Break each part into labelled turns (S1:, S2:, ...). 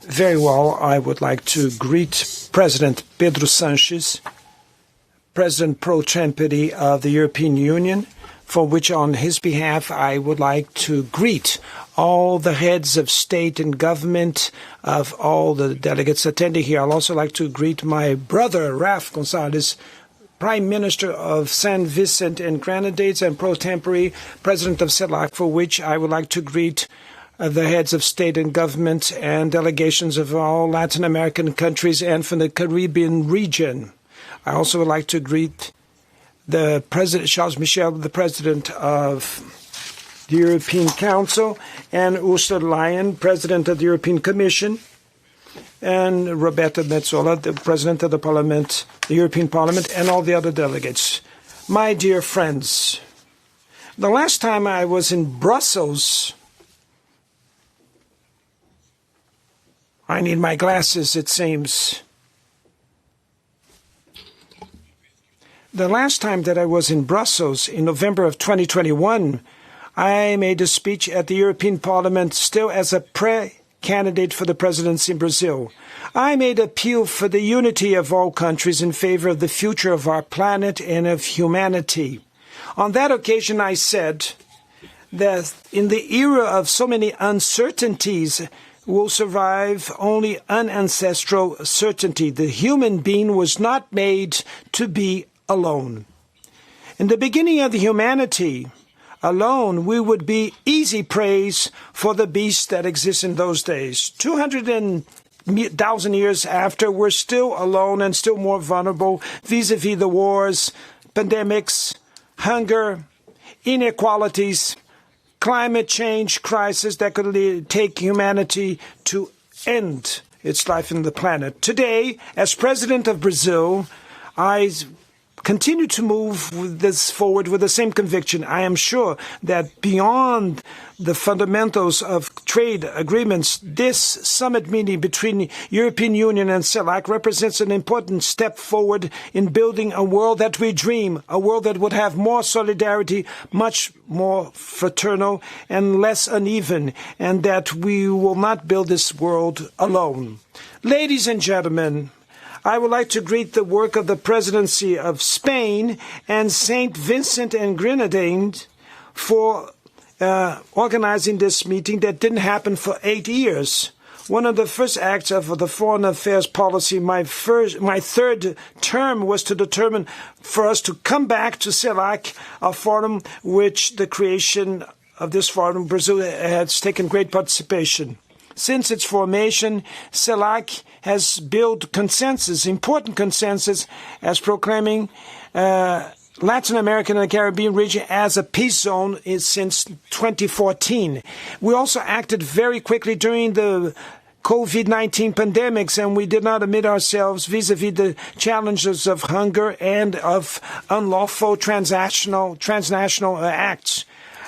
S1: Very well. I would like to greet President Pedro Sánchez, President pro tempore of the European Union, for which on his behalf I would like to greet all the heads of state and government of all the delegates attending here. I'd also like to greet my brother, Raf Gonzalez, Prime Minister of San Vicente and Grenadines and pro tempore President of CELAC, for which I would like to greet the heads of state and government and delegations of all Latin American countries and from the Caribbean region. I also would like to greet the President, Charles Michel, the President of the European Council, and Ursula Leyen, President of the European Commission, and Roberta Metsola, the President of the Parliament, the European Parliament, and all the other delegates. My dear friends, the last time I was in Brussels, I need my glasses, it seems. The last time that I was in Brussels, in November of 2021, I made a speech at the European Parliament still as a candidate for the presidency in Brazil. I made appeal for the unity of all countries in favor of the future of our planet and of humanity. On that occasion, I said that in the era of so many uncertainties, will survive only an ancestral certainty. The human being was not made to be alone. In the beginning of the humanity, alone, we would be easy praise for the beasts that exist in those days. 200,000 years after, we're still alone and still more vulnerable vis-a-vis the wars, pandemics, hunger, inequalities, climate change crisis that could take humanity to end its life on the planet. Today, as President of Brazil, I continue to move this forward with the same conviction. I am sure that beyond the fundamentals of trade agreements, this summit meeting between European Union and CELAC represents an important step forward in building a world that we dream, a world that would have more solidarity, much more fraternal and less uneven, and that we will not build this world alone. Ladies and gentlemen, I would like to greet the work of the presidency of Spain and St. Vincent and Grenadines for organizing this meeting that didn't happen for 8 years. One of the first acts of the foreign affairs policy, my third term, was to determine for us to come back to CELAC, a forum which the creation of this forum, Brazil has taken great participation. Since its formation, CELAC has built consensus, important consensus, as proclaiming Latin America and the Caribbean region as a peace zone since 2014. We also acted very quickly during the COVID-19 pandemics, and we did not omit ourselves vis-a-vis the challenges of hunger and of unlawful transnational acts.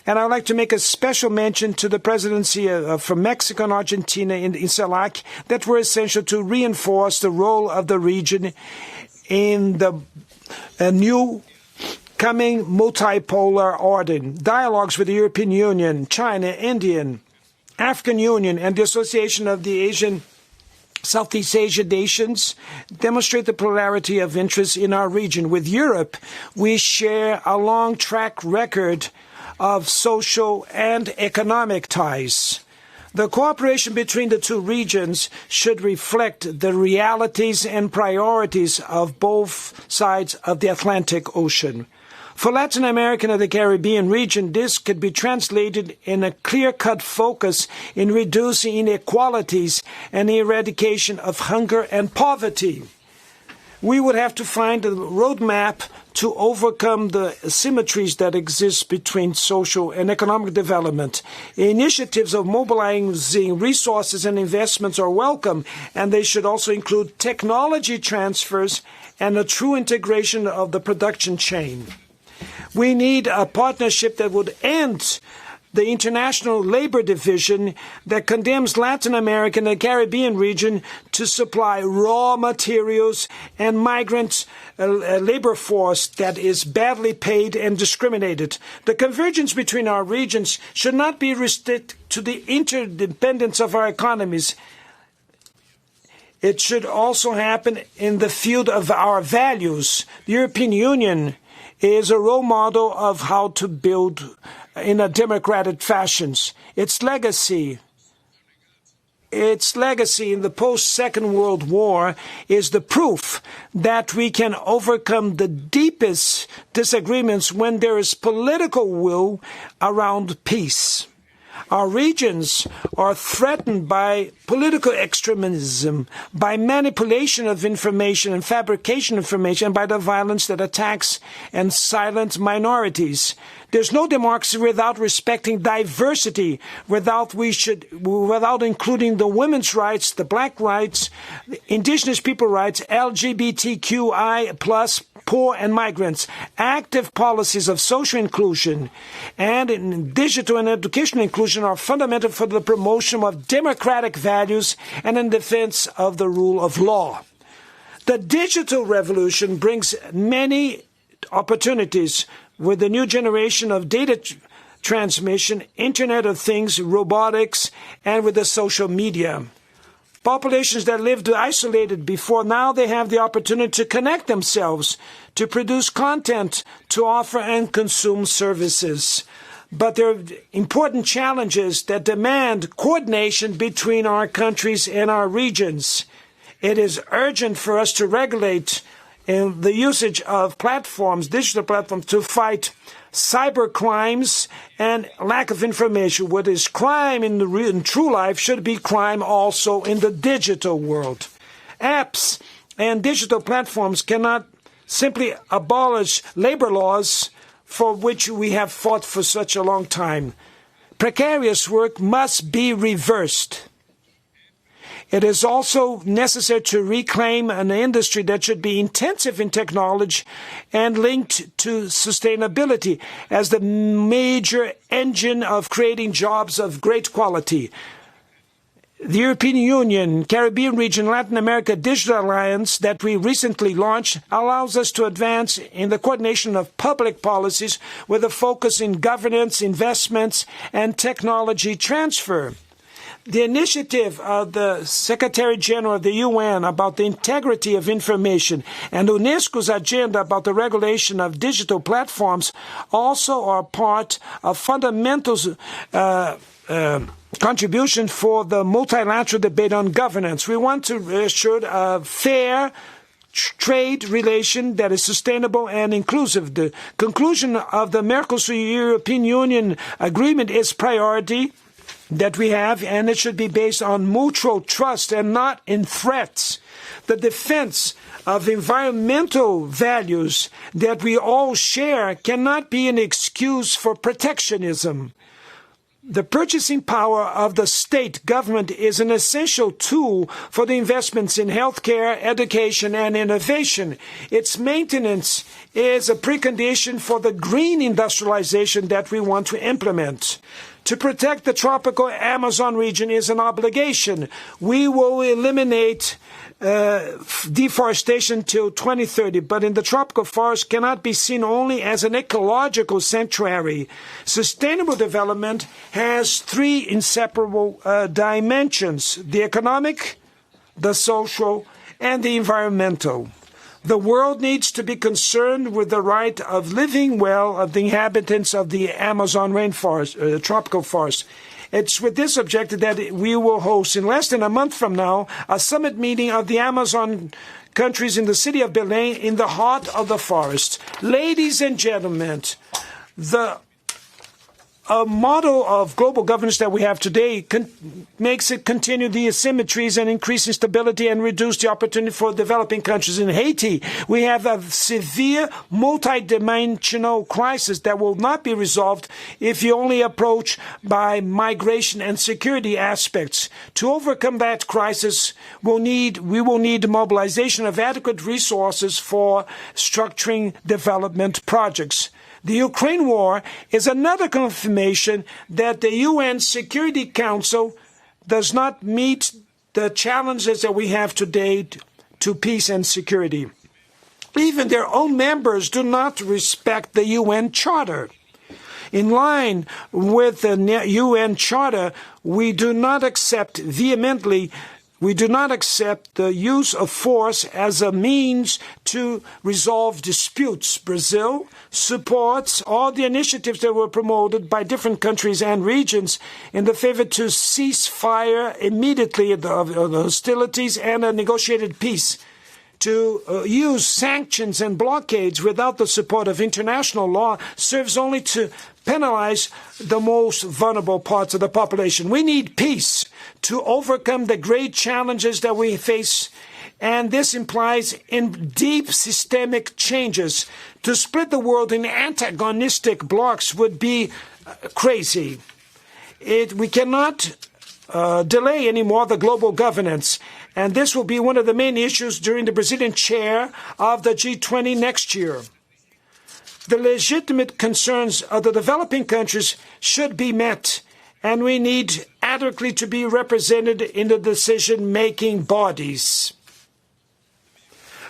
S1: And I would like to make a special mention to the presidency from Mexico and Argentina in CELAC that were essential to reinforce the role of the region in the new coming multipolar order. Dialogues with the European Union, China, India, African Union, and the Association of the Southeast Asian nations demonstrate the plurality of interests in our region. With Europe, we share a long track record of social and economic ties. The cooperation between the two regions should reflect the realities and priorities of both sides of the Atlantic Ocean. For Latin America and the Caribbean region, this could be translated in a clear-cut focus in reducing inequalities and the eradication of hunger and poverty. We would have to find a roadmap to overcome the asymmetries that exist between social and economic development. Initiatives of mobilizing resources and investments are welcome, and they should also include technology transfers and a true integration of the production chain. We need a partnership that would end the International Labor Division that condemns Latin America and the Caribbean region to supply raw materials and migrant labor force that is badly paid and discriminated. The convergence between our regions should not be restricted to the interdependence of our economies. It should also happen in the field of our values. The European Union is a role model of how to build in a democratic fashion. Its legacy in the post-Second World War is the proof that we can overcome the deepest disagreements when there is political will around peace. Our regions are threatened by political extremism, by manipulation of information and fabrication of information, and by the violence that attacks and silences minorities. There's no democracy without respecting diversity, without including the women's rights, the black rights, the indigenous people rights, LGBTQI+, poor and migrants. Active policies of social inclusion and in digital and educational inclusion are fundamental for the promotion of democratic values and in defense of the rule of law. The digital revolution brings many opportunities with the new generation of data transmission, Internet of Things, robotics, and with the social media. Populations that lived isolated before, now they have the opportunity to connect themselves, to produce content, to offer and consume services. But there are important challenges that demand coordination between our countries and our regions. It is urgent for us to regulate the usage of platforms, digital platforms, to fight cyber crimes and lack of information. What is crime in true life should be crime also in the digital world. Apps and digital platforms cannot simply abolish labor laws for which we have fought for such a long time. Precarious work must be reversed. It is also necessary to reclaim an industry that should be intensive in technology and linked to sustainability as the major engine of creating jobs of great quality. The European Union, Caribbean region, Latin America Digital Alliance that we recently launched allows us to advance in the coordination of public policies with a focus in governance, investments, and technology transfer. The initiative of the Secretary General of the UN about the integrity of information and UNESCO's agenda about the regulation of digital platforms also are part of fundamental contribution for the multilateral debate on governance. We want to assure a fair trade relation that is sustainable and inclusive. The conclusion of the Mercosur-European Union agreement is priority that we have, and it should be based on mutual trust and not in threats. The defense of environmental values that we all share cannot be an excuse for protectionism. The purchasing power of the state government is an essential tool for the investments in healthcare, education, and innovation. Its maintenance is a precondition for the green industrialization that we want to implement. To protect the tropical Amazon region is an obligation. We will eliminate deforestation till 2030, but in the tropical forest cannot be seen only as an ecological sanctuary. Sustainable development has three inseparable dimensions: the economic, the social, and the environmental. The world needs to be concerned with the right of living well of the inhabitants of the Amazon rainforest, tropical forest. It's with this objective that we will host, in less than a month from now, a summit meeting of the Amazon countries in the city of Beijing in the heart of the forest. Ladies and gentlemen, the model of global governance that we have today makes it continue the asymmetries and increase instability and reduce the opportunity for developing countries. In Haiti, we have a severe multidimensional crisis that will not be resolved if you only approach by migration and security aspects. To overcome that crisis, we will need mobilization of adequate resources for structuring development projects. The Ukraine war is another confirmation that the UN Security Council does not meet the challenges that we have today to peace and security. Even their own members do not respect the UN Charter. In line with the UN Charter, we do not accept vehemently We do not accept the use of force as a means to resolve disputes. Brazil supports all the initiatives that were promoted by different countries and regions in the favor to cease fire immediately of the hostilities and a negotiated peace. To use sanctions and blockades without the support of international law serves only to penalize the most vulnerable parts of the population. We need peace to overcome the great challenges that we face, and this implies in deep systemic changes. To split the world in antagonistic blocks would be crazy. We cannot delay anymore the global governance, and this will be one of the main issues during the Brazilian chair of the G20 next year. The legitimate concerns of the developing countries should be met, and we need adequately to be represented in the decision-making bodies.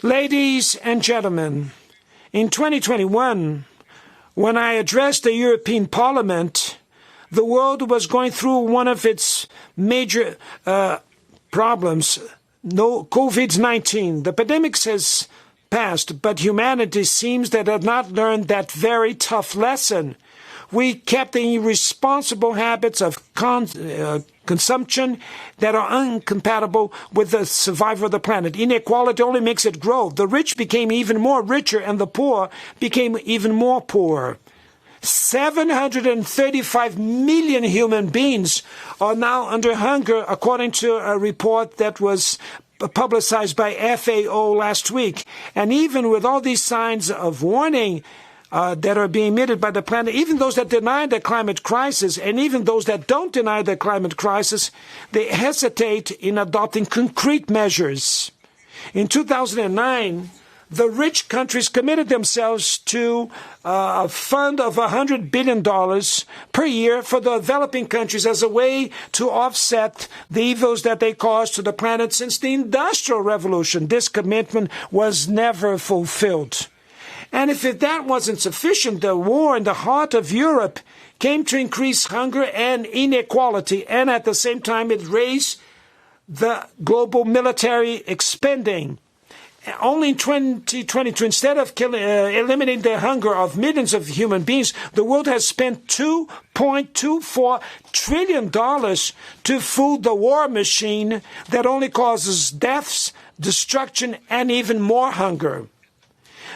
S1: Ladies and gentlemen, in 2021, when I addressed the European Parliament, the world was going through one of its major problems, COVID-19. The pandemic has passed, but humanity seems that had not learned that very tough lesson. We kept the irresponsible habits of consumption that are incompatible with the survival of the planet. Inequality only makes it grow. The rich became even more richer, and the poor became even more poor. 735 million human beings are now under hunger, according to a report that was publicized by FAO last week. And even with all these signs of warning that are being emitted by the planet, even those that deny the climate crisis and even those that don't deny the climate crisis, they hesitate in adopting concrete measures. In 2009, the rich countries committed themselves to a fund of $100 billion per year for the developing countries as a way to offset the evils that they caused to the planet since the Industrial Revolution. This commitment was never fulfilled. And if that wasn't sufficient, the war in the heart of Europe came to increase hunger and inequality, and at the same time it raised the global military spending. Only in 2022, instead of eliminating the hunger of millions of human beings, the world has spent $2.24 trillion to food the war machine that only causes deaths, destruction, and even more hunger.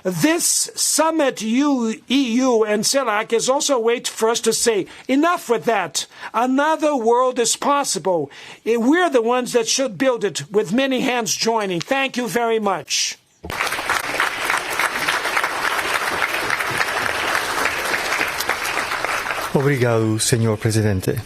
S1: This summit, EU and CELAC, is also a way for us to say, enough with that. Another world is possible. We're the ones that should build it, with many hands joining. Thank you very much.
S2: Obrigado, Senhor Presidente.